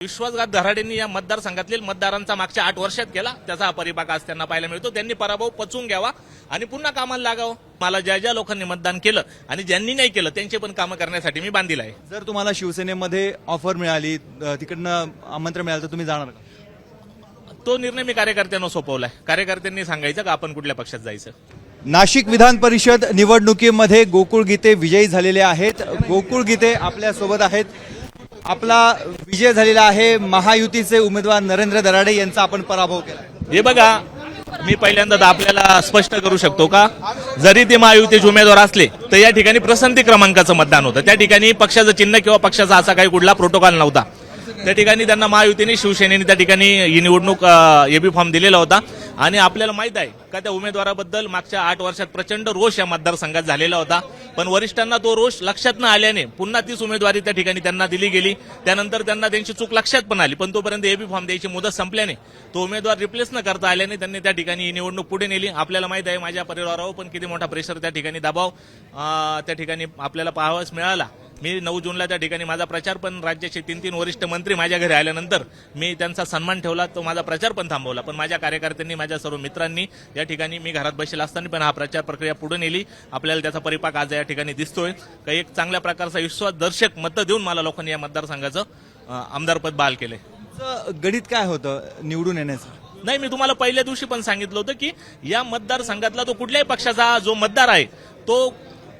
विश्वासघात धराडेंनी या मतदारसंघातील मतदारांचा मागच्या 8 वर्षात केला, त्याचा हा परिपाक आज त्यांना पाहायला मिळतो। त्यांनी पराभव पचवून घ्यावा आणि पुन्हा कामाला लागावं। मला ज्या लोकांनी मतदान केलं आणि ज्यांनी नाही केलं त्यांचे पण कामं करण्यासाठी मी बांधील आहे। जर तुम्हाला शिवसेनेमध्ये ऑफर मिळाली, तिकडनं आमंत्रण मिळालं तर तुम्ही जाणार का? तो निर्णय मी कार्यकर्त्यांना सोपवलाय। कार्यकर्त्यांनी सांगायचं का आपण कुठल्या पक्षात जायचं। नाशिक विधान परिषद निवडणुकीमध्ये गोकुळ गीते विजयी झालेले आहेत। गोकुळ गीते आपल्या सोबत आहेत। आपला विजय झालेला आहे। महायुतीचे उमेदवार नरेंद्र दराडे यांचा आपण पराभव केला। हे बघा, मी पहिल्यांदा आपल्याला स्पष्ट करू शकतो का, जरी ते महायुतीचे उमेदवार असले तर या ठिकाणी पसंती क्रमांकाचं मतदान होतं। त्या ठिकाणी पक्षाचं चिन्ह किंवा पक्षाचा असा काही कुठला प्रोटोकॉल नव्हता। त्या ठिकाणी त्यांना महायुतीने शिवसेनेने त्या ठिकाणी ही निवडणूक एबी फॉर्म दिलेला होता आणि आपल्याला माहित आहे का त्या उमेदवाराबद्दल मागच्या 8 वर्षात प्रचंड रोष या मतदारसंघात झालेला होता। पण वरिष्ठांना तो रोष लक्षात न आल्याने पुन्हा तीच उमेदवारी त्या ठिकाणी त्यांना दिली गेली। त्यानंतर त्यांना त्यांची चूक लक्षात पण आली, पण तोपर्यंत एबी फॉर्म द्यायची मुदत संपल्याने तो उमेदवार रिप्लेस न करता आल्याने त्यांनी त्या ठिकाणी ही निवडणूक पुढे नेली। आपल्याला माहित आहे माझ्या परिवारावर पण किती मोठा प्रेशर त्या ठिकाणी दबाव त्या ठिकाणी आपल्याला पाहावयास मिळाला। मी 9 जूनला त्या ठिकाणी माझा प्रचार पण, राज्याचे 3 वरिष्ठ मंत्री माझ्या घरी आल्यानंतर मी त्यांचा सन्मान ठेवला, तो माझा प्रचार पण थांबवला। पण माझ्या कार्यकर्त्यांनी, माझ्या सर्व मित्रांनी या ठिकाणी मी घरात बसलेला असताना पण हा प्रचार प्रक्रिया पुढे नेली। आपल्याला त्याचा परिपाक आज या ठिकाणी दिसतोय। काही एक चांगल्या प्रकारचा विश्वासदर्शक मतं देऊन मला लोकांनी या मतदारसंघाचं आमदारपद बहाल केले। गणित काय होतं निवडून येण्याचं? नाही, मी तुम्हाला पहिल्या दिवशी पण सांगितलं होतं की या मतदारसंघातला तो कुठल्याही पक्षाचा जो मतदार आहे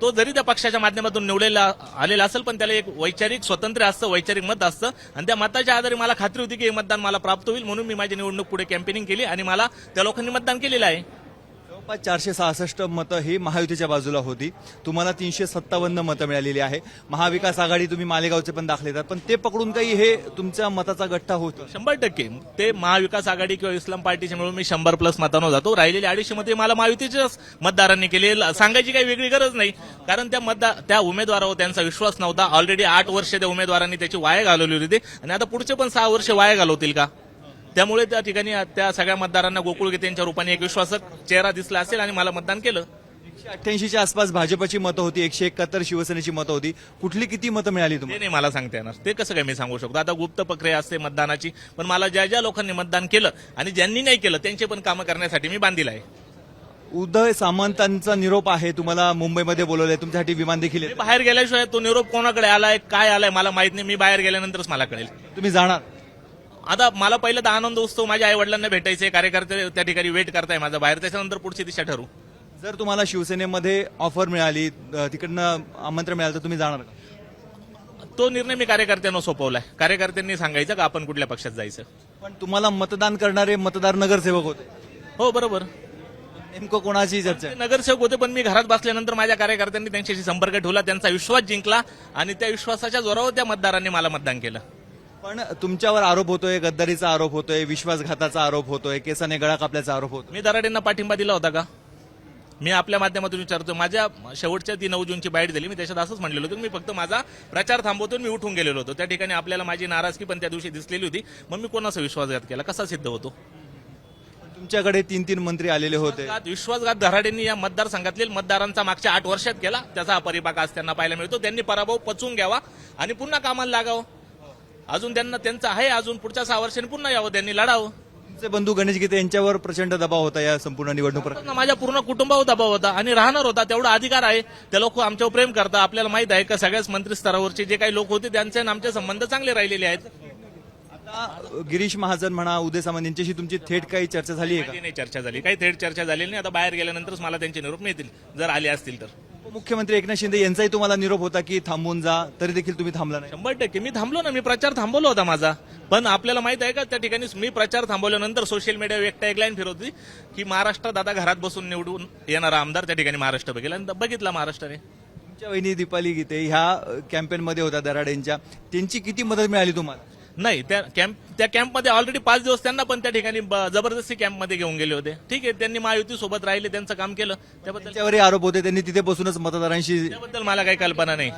तो जरी त्या पक्षाच्या माध्यमातून निवडलेला आलेला असेल, पण त्याला एक वैचारिक स्वातंत्र्य असतं, वैचारिक मत असतं आणि त्या मताच्या आधारे मला खात्री होती की हे मतदान मला प्राप्त होईल। म्हणून मी माझी निवडणूक पुढे कॅम्पेनिंग केली आणि मला त्या लोकांनी मतदान केलेलं आहे। जवळपास 466 मतं ही महायुतीच्या बाजूला होती। तुम्हाला 357 मतं मिळालेली आहे। महाविकास आघाडी तुम्ही मालेगावचे पण दाखले येतात, पण ते पकडून काही हे तुमच्या मताचा गठ्ठा होतो? 100% ते महाविकास आघाडी किंवा इस्लाम पार्टीच्या मिळून मी 100+ मतांवर जातो। राहिलेले 250 मते मला महायुतीच्याच मतदारांनी केले। सांगायची काही वेगळी गरज नाही, कारण त्या उमेदवारावर त्यांचा विश्वास नव्हता। ऑलरेडी 8 वर्ष त्या उमेदवारांनी त्याची वाया घालवली होती आणि आता पुढचे पण 6 वर्ष वाया घालवतील का? त्यामुळे त्या ठिकाणी त्या सगळ्या मतदारांना गोकुळ गीतेंच्या रूपाने एक विश्वासक चेहरा दिसला असेल आणि मला मतदान केलं। 188च्या आसपास भाजपची मतं होती, 171 शिवसेनेची मतं होती। कुठली किती मतं मिळाली ते तुम्हाला? नाही मला सांगता येणार, ते कसं काय मी सांगू शकतो। आता गुप्त प्रक्रिया असते मतदानाची, पण मला ज्या लोकांनी मतदान केलं आणि ज्यांनी नाही केलं त्यांचे पण कामं करण्यासाठी मी बांधील आहे। उदय सामंतांचा निरोप आहे, तुम्हाला मुंबईमध्ये बोलवलंय, तुमच्यासाठी विमान देखील मी आहे। बाहेर गेल्याशिवाय तो निरोप कोणाकडे आलाय, काय आलाय मला माहित नाही। मी बाहेर गेल्यानंतरच मला कळेल। तुम्ही जाणार? आता मला पहिलं तर आनंद उत्सव, माझ्या आई वडिलांना भेटायचे, कार्यकर्ते त्या ठिकाणी वेट करताय माझा बाहेर, त्याच्यानंतर पुढची दिशा ठरू। जर तुम्हाला शिवसेनेमध्ये ऑफर मिळाली, तिकडनं आमंत्रण मिळालं तर तुम्ही जाणार का? तो निर्णय मी कार्यकर्त्यांना सोपवलाय। कार्यकर्त्यांनी सांगायचं का आपण कुठल्या पक्षात जायचं। पण तुम्हाला मतदान करणारे मतदार नगरसेवक होते, हो बरोबर, नेमकं कोणाची चर्चा आहे? नगरसेवक होते, पण मी घरात बसल्यानंतर माझ्या कार्यकर्त्यांनी त्यांच्याशी संपर्क ठेवला, त्यांचा विश्वास जिंकला आणि त्या विश्वासाच्या जोरावर त्या मतदारांनी मला मतदान केलं। पण तुमच्यावर आरोप होतोय, गद्दारीचा आरोप होतोय, विश्वासघाताचा आरोप होतोय, केसाने गळा कापल्याचा आरोप होतोय। मी दराडेंना पाठिंबा दिला होता का? मी आपल्या माध्यमातून विचारतो। माझ्या शेवटच्या ती 9 जूनची बाईट दिली, मी त्याच्यात असंच म्हणलेलो होतो, मी फक्त माझा प्रचार थांबवतो, मी उठून गेलेलो होतो। त्या ठिकाणी आपल्याला माझी नाराजगी पण त्या दिवशी दिसलेली होती। मग मी कोणाचा विश्वासघात केला, कसा सिद्ध होतो? तुमच्याकडे 3 मंत्री आलेले होते। विश्वासघात धराडेंनी या मतदारसंघातील मतदारांचा मागच्या 8 वर्षात केला, त्याचा हा परिपाक आज त्यांना पाहायला मिळतो। त्यांनी पराभव पचवून घ्यावा आणि पुन्हा कामाला लागावं। अजून त्यांचा आहे, अजून पुढच्या 6 वर्षांनी पुन्हा यावं, त्यांनी लढावं। तुमचे बंधू गणेश गीते यांच्यावर प्रचंड दबाव होता या संपूर्ण निवडणूक प्रक्रियेत। माझ्या पूर्ण कुटुंबावर दबाव होता आणि राहणार होता, तेवढा अधिकार आहे। ते लोक आमच्यावर प्रेम करतात। आपल्याला माहित आहे का सगळ्याच मंत्री स्तरावरचे जे काही लोक होते त्यांचे आणि आमचे संबंध चांगले राहिलेले आहेत। आता गिरीश महाजन म्हणा, उदय सामंत यांच्याशी तुमची थेट काही चर्चा झाली आहे का? नाही चर्चा झाली, काही थेट चर्चा झालेली नाही। आता बाहेर गेल्यानंतरच मला त्यांचे निरोप मिळतील, जर आले असतील तर। मुख्यमंत्री एकनाथ शिंदे यांचाही तुम्हाला निरोप होता की थांबून जा, तरी देखील तुम्ही थांबला नाही? 100% मी थांबलो ना, मी प्रचार थांबवला होता माझा। पण आपल्याला माहित आहे का त्या ठिकाणी मी प्रचार थांबवल्यानंतर सोशल मीडियावर एक लाईन फिरवली की महाराष्ट्रात आता घरात बसून निवडून येणारा आमदार त्या ठिकाणी महाराष्ट्र बघितला महाराष्ट्राने। तुमच्या वहिनी दीपाली गीते ह्या कॅम्पेनमध्ये होत्या दराडेंच्या, त्यांची किती मदत मिळाली तुम्हाला? नाही, त्या कॅम्पमध्ये ऑलरेडी 5 दिवस त्यांना पण त्या ठिकाणी जबरदस्ती कॅम्पमध्ये घेऊन गेले होते। ठीक आहे, त्यांनी महायुती सोबत राहिले, त्यांचं काम केलं, त्याबद्दल त्यांच्यावरही आरोप होते त्यांनी तिथे बसूनच मतदारांशी। त्याबद्दल मला काही कल्पना नाही।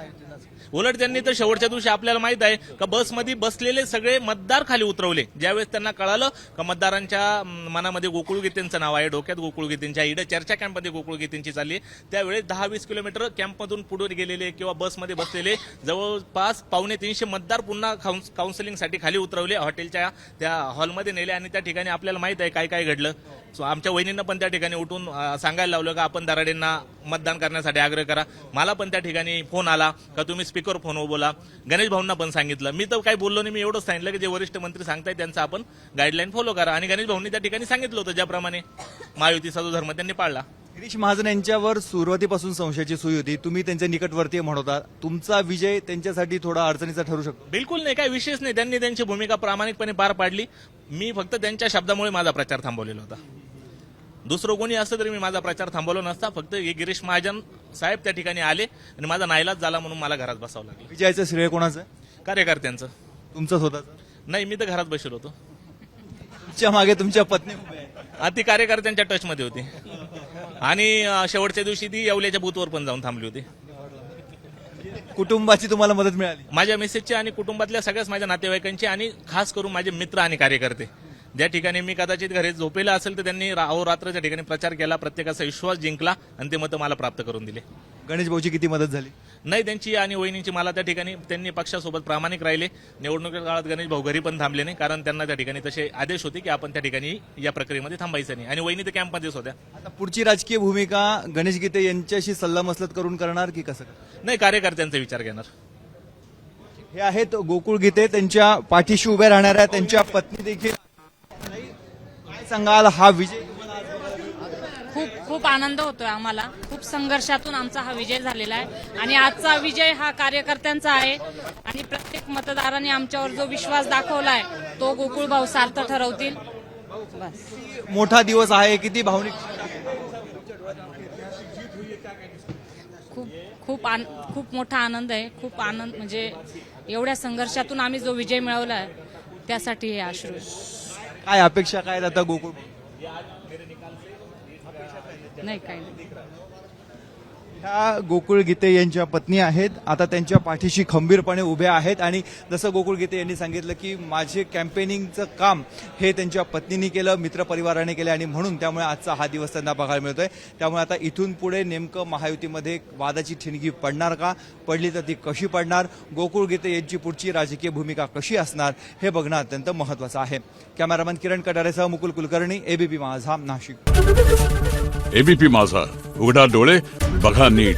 उलट त्यांनी तर शेवटच्या दिवशी आपल्याला माहित आहे का बसमध्ये बसलेले सगळे मतदार खाली उतरवले. ज्यावेळेस त्यांना कळालं का मतदारांच्या मनामध्ये गोकुळ गीतेंचं नाव आहे, डोक्यात गोकुळ गीतेंच्या, इकडे चर्चा कॅम्पमध्ये गोकुळ गीतेंची चालली, त्यावेळेस 10-20 किलोमीटर कॅम्पमधून पुढे गेलेले किंवा बसमध्ये बसलेले जवळपास 250 मतदार पुन्हा काउन्सिलिंगसाठी खाली उतरवले, हॉटेलच्या त्या हॉलमध्ये नेले आणि त्या ठिकाणी आपल्याला माहित आहे काय काय घडलं. सो आमच्या वहिनींना पण त्या ठिकाणी उठून सांगायला लावलं का आपण दराडेंना मतदान करण्यासाठी आग्रह करा. मला पण त्या ठिकाणी फोन आला का तुम्ही स्पीकर फोनवर बोला. गणेश भाऊंना पण सांगितलं. मी तर काही बोललो नाही, मी एवढंच सांगितलं की जे वरिष्ठ मंत्री सांगतायत त्यांचं आपण गाईडलाईन फॉलो करा. आणि गणेश भाऊंनी त्या ठिकाणी सांगितलं होतं ज्याप्रमाणे महायुतीचा जो धर्म त्यांनी पाळला. गिरीश महाजन यांच्यावर सुरुवातीपासून संशयाची सुई होती, तुम्ही त्यांचे निकटवर्तीय म्हणता, तुमचा विजय त्यांच्यासाठी थोडा अडचणीचा ठरू शकतो? बिलकुल नाही, काही विशेष नाही. त्यांनी त्यांची भूमिका प्रामाणिकपणे पार पाडली. मी फक्त त्यांच्या शब्दामुळे माझा प्रचार थांबवलेला होता. दुसरं कोणी असतं तरी मी माझा प्रचार थांबवला नसता. फक्त हे गिरीश महाजन साहेब त्या ठिकाणी आले आणि माझा नाईलाज झाला म्हणून मला घरात बसावं लागलं. विजयाचं श्रेय कोणाचं आहे? कार्यकर्त्यांचं. तुमचं स्वतःचं? नाही, मी तर घरात बसलो होतो. तुमच्या मागे तुमच्या पत्नी उभ्या आहेत. ती कार्यकर्त्यांच्या टचमध्ये होती आणि शेवटच्या दिवशी ती येवल्याच्या बूथवर पण जाऊन थांबली होती. कुटुंबाची तुम्हाला मदत मिळाली? माझ्या मिसेसची आणि कुटुंबातल्या सगळ्याच माझ्या नातेवाईकांची आणि खास करून माझे मित्र आणि कार्यकर्ते. ज्या ठिकाणी मी कदाचित घरी झोपेला असेल तर त्यांनी अहोरात्र त्या ठिकाणी प्रचार केला, प्रत्येकाचा विश्वास जिंकला आणि ते मतं मला प्राप्त करून दिले. गणेश भाऊची किती मदत झाली? नाही, त्यांची आणि वहिनींची मला त्या ठिकाणी त्यांनी पक्षासोबत प्रामाणिक राहिले. निवडणुकीच्या काळात गणेश भाऊ घरी पण थांबले नाही, कारण त्यांना त्या ठिकाणी तसे आदेश होते की आपण त्या ठिकाणी या प्रक्रियेमध्ये थांबायचं नाही. आणि वहिनी तर कॅम्पमध्येच होत्या. आता पुढची राजकीय भूमिका गणेश गीते यांच्याशी सल्लामसलत करून करणार की कसं? नाही, कार्यकर्त्यांचा विचार घेणार. हे आहेत गोकुळ गीते, त्यांच्या पाठीशी उभे राहणाऱ्या त्यांच्या पत्नी देखील. काय सांगाल, हा विजय खूप आनंद होतोय आम्हाला. खूप संघर्षातून आमचा हा विजय झालेला आहे आणि आजचा विजय हा कार्यकर्त्यांचा आहे आणि प्रत्येक मतदारांनी आमच्यावर जो विश्वास दाखवलाय तो गोकुळ भाऊ सार्थ ठरवतील. बस. मोठा दिवस आहे, किती भावनिक? खूप मोठा आनंद आहे. खूप आनंद म्हणजे एवढ्या संघर्षातून आम्ही जो विजय मिळवलाय त्यासाठी हे अश्रू आहे. काय अपेक्षा काय आहेत आता गोकुळ? नाही, काही नाही. ह्या गोकुळ गीते यांच्या पत्नी आहेत, आता त्यांच्या पाठीशी खंबीरपणे उभ्या आहेत. आणि जसं गोकुळ गीते यांनी सांगितलं की माझे कॅम्पेनिंगचं काम हे त्यांच्या पत्नीने केलं, मित्रपरिवाराने केलं आणि म्हणून त्यामुळे आजचा हा दिवस त्यांना बघायला मिळतोय. त्यामुळे आता इथून पुढे नेमकं महायुतीमध्ये वादाची ठिणगी पडणार का, पडली तर ती कशी पडणार, गोकुळ गीते यांची पुढची राजकीय भूमिका कशी असणार हे बघणं अत्यंत महत्त्वाचं आहे. कॅमेरामन किरण कटारेसह मुकुल कुलकर्णी, एबीपी माझा, नाशिक. एबीपी माझा, उघडा डोळे बघा नीट.